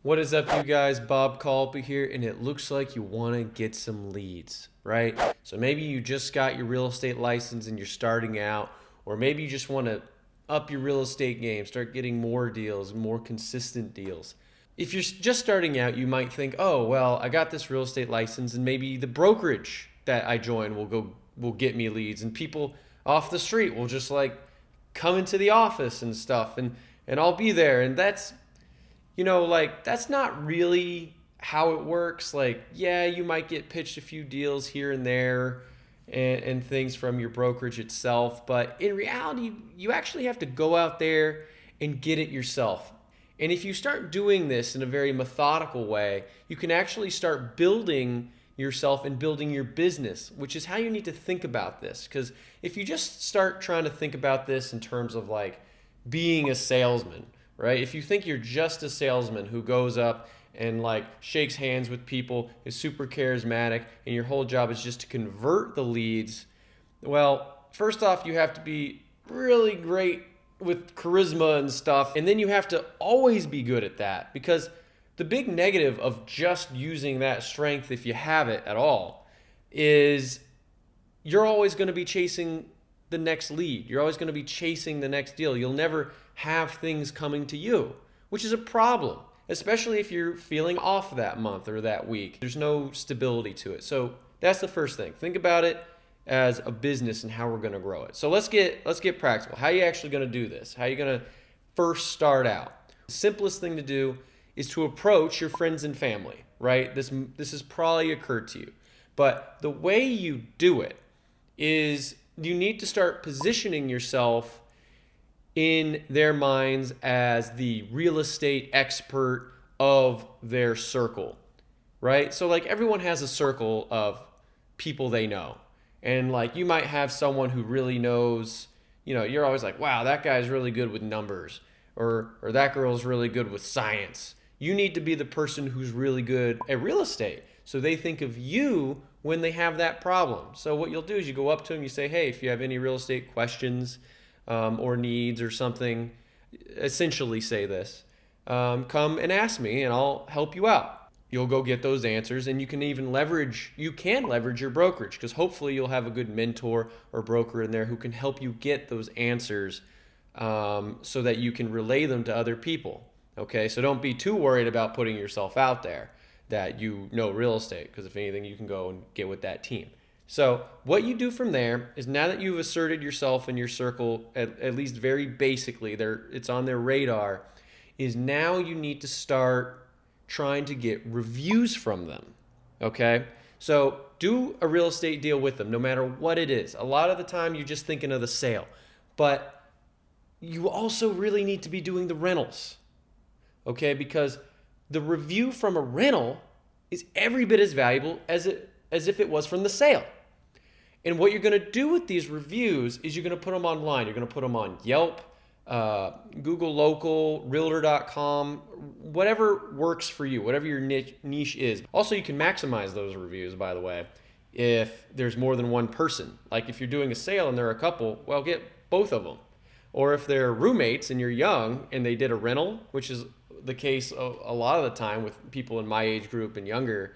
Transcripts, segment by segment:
What is up, you guys? Bob Kalpa here, and it looks like you want to get some leads, right? So maybe you just got your real estate license and you're starting out, or maybe you just want to up your real estate game, start getting more deals, more consistent deals. If you're just starting out, you might think, "Oh, well, I got this real estate license, and maybe the brokerage that I join will get me leads, and people off the street will just like come into the office and stuff, and I'll be there." And that's not really how it works. Like, yeah, you might get pitched a few deals here and there and things from your brokerage itself. But in reality, you actually have to go out there and get it yourself. And if you start doing this in a very methodical way, you can actually start building yourself and building your business, which is how you need to think about this. Because if you just start trying to think about this in terms of like being a salesman, right? If you think you're just a salesman who goes up and like shakes hands with people, is super charismatic, and your whole job is just to convert the leads, well, first off, you have to be really great with charisma and stuff, and then you have to always be good at that, because the big negative of just using that strength, if you have it at all, is you're always going to be chasing the next lead. You're always going to be chasing the next deal. You'll never have things coming to you, which is a problem, especially if you're feeling off that month or that week. There's no stability to it. So that's the first thing. Think about it as a business and how we're going to grow it. So let's get practical. How are you actually going to do this? How are you going to first start out? The simplest thing to do is to approach your friends and family, right? This has probably occurred to you. But the way you do it is you need to start positioning yourself in their minds as the real estate expert of their circle, right? So like everyone has a circle of people they know. And like you might have someone who really knows, you're always like, wow, that guy's really good with numbers, or that girl's really good with science. You need to be the person who's really good at real estate. So they think of you when they have that problem. So what you'll do is you go up to them, you say, hey, if you have any real estate questions or needs or something, essentially say this, come and ask me and I'll help you out. You'll go get those answers, and you can leverage your brokerage, because hopefully you'll have a good mentor or broker in there who can help you get those answers so that you can relay them to other people. Okay, so don't be too worried about putting yourself out there that you know real estate, because if anything, you can go and get with that team. So what you do from there is, now that you've asserted yourself in your circle, at least very basically, it's on their radar, is now you need to start trying to get reviews from them, okay? So do a real estate deal with them, no matter what it is. A lot of the time, you're just thinking of the sale, but you also really need to be doing the rentals, okay? Because the review from a rental is every bit as valuable as if it was from the sale. And what you're going to do with these reviews is you're going to put them online. You're going to put them on Yelp, Google Local, Realtor.com, whatever works for you, whatever your niche is. Also, you can maximize those reviews, by the way, if there's more than one person. Like if you're doing a sale and there are a couple, well, get both of them. Or if they're roommates and you're young and they did a rental, which is the case a lot of the time with people in my age group and younger,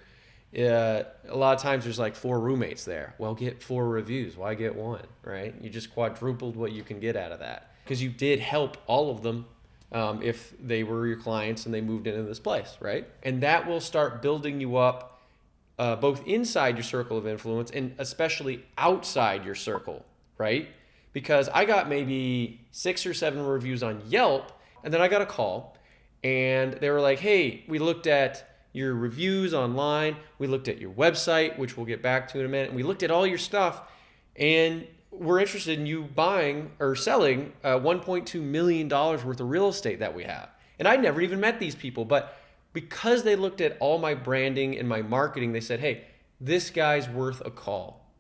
a lot of times there's like 4 roommates there. Well, get 4 reviews. Why get 1, right? You just quadrupled what you can get out of that, because you did help all of them if they were your clients and they moved into this place, right? And that will start building you up both inside your circle of influence and especially outside your circle, right? Because I got maybe 6 or 7 reviews on Yelp, and then I got a call, and they were like, hey, we looked at your reviews online, we looked at your website, which we'll get back to in a minute, and we looked at all your stuff, and we're interested in you buying or selling $1.2 million worth of real estate that we have. And I never even met these people, but because they looked at all my branding and my marketing, they said, hey, this guy's worth a call.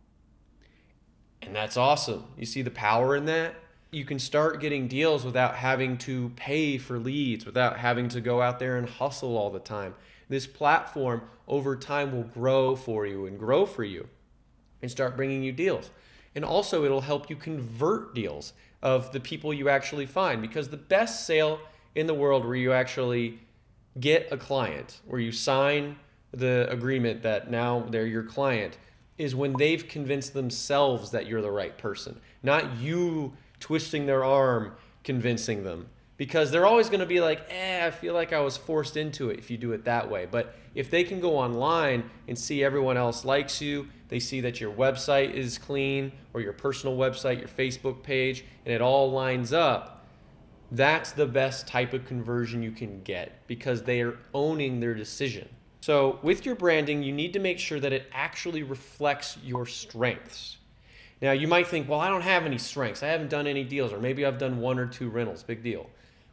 And that's awesome. You see the power in that? You can start getting deals without having to pay for leads, without having to go out there and hustle all the time. This platform over time will grow for you and start bringing you deals. And also it'll help you convert deals of the people you actually find, because the best sale in the world where you actually get a client, where you sign the agreement that now they're your client, is when they've convinced themselves that you're the right person, not you twisting their arm convincing them. Because they're always going to be like, I feel like I was forced into it if you do it that way. But if they can go online and see everyone else likes you, they see that your website is clean, or your personal website, your Facebook page, and it all lines up, that's the best type of conversion you can get, because they are owning their decision. So with your branding, you need to make sure that it actually reflects your strengths. Now, you might think, well, I don't have any strengths. I haven't done any deals, or maybe I've done 1 or 2 rentals. Big deal.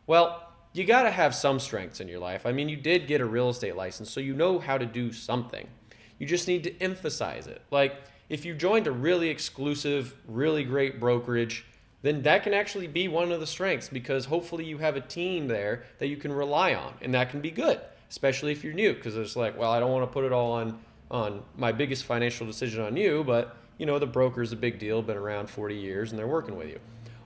Well, you got to have some strengths in your life. I mean, you did get a real estate license, so you know how to do something. You just need to emphasize it. Like, if you joined a really exclusive, really great brokerage, then that can actually be one of the strengths, because hopefully you have a team there that you can rely on, and that can be good, especially if you're new, because it's like, well, I don't want to put it all on my biggest financial decision on you, but you know, the broker's a big deal, been around 40 years, and they're working with you.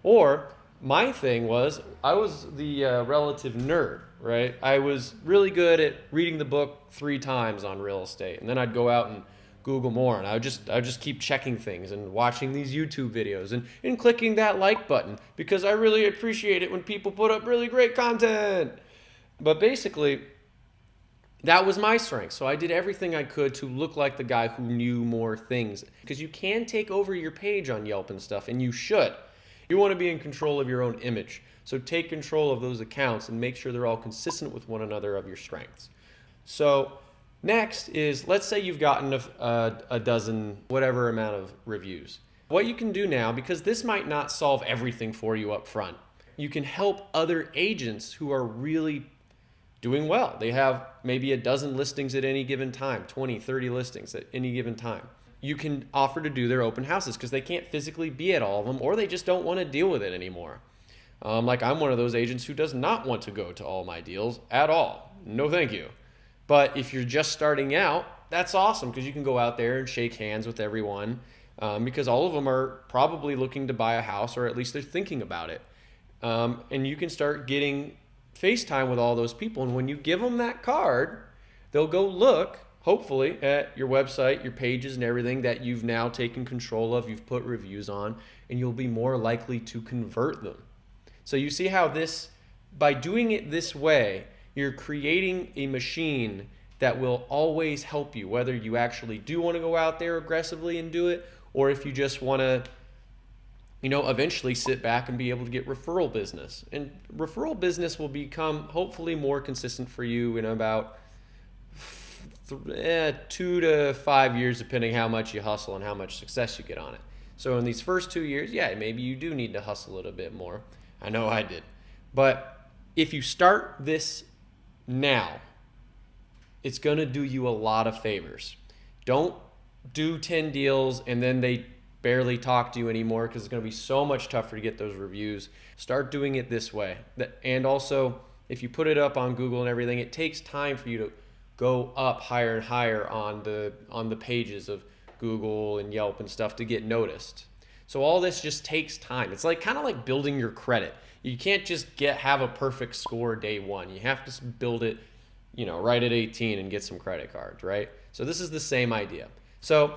Or my thing was, I was the relative nerd, right? I was really good at reading the book 3 times on real estate, and then I'd go out and Google more, and I would just keep checking things and watching these YouTube videos and clicking that like button, because I really appreciate it when people put up really great content. But basically, that was my strength. So I did everything I could to look like the guy who knew more things, because you can take over your page on Yelp and stuff, and you should. You want to be in control of your own image. So take control of those accounts and make sure they're all consistent with one another of your strengths. So next is, let's say you've gotten a dozen, whatever amount of reviews. What you can do now, because this might not solve everything for you up front, you can help other agents who are really doing well. They have maybe a dozen listings at any given time, 20, 30 listings at any given time. You can offer to do their open houses, because they can't physically be at all of them, or they just don't want to deal with it anymore. Like, I'm one of those agents who does not want to go to all my deals at all. No, thank you. But if you're just starting out, that's awesome, because you can go out there and shake hands with everyone, because all of them are probably looking to buy a house, or at least they're thinking about it. And you can start getting FaceTime with all those people. And when you give them that card, they'll go look, hopefully, at your website, your pages and everything that you've now taken control of, you've put reviews on, and you'll be more likely to convert them. So you see how this, by doing it this way, you're creating a machine that will always help you, whether you actually do want to go out there aggressively and do it, or if you just want to, you know, eventually sit back and be able to get referral business. And referral business will become hopefully more consistent for you in about 2 to 5 years, depending how much you hustle and how much success you get on it. So in these first 2 years, yeah, maybe you do need to hustle a little bit more. I know I did. But if you start this now, it's going to do you a lot of favors. Don't do 10 deals and then they barely talk to you anymore, because it's going to be so much tougher to get those reviews. Start doing it this way. And also, if you put it up on Google and everything, it takes time for you to go up higher and higher on the pages of Google and Yelp and stuff to get noticed. So all this just takes time. It's like kind of like building your credit. You can't just have a perfect score day one. You have to build it, you know, right at 18 and get some credit cards, right? So this is the same idea. So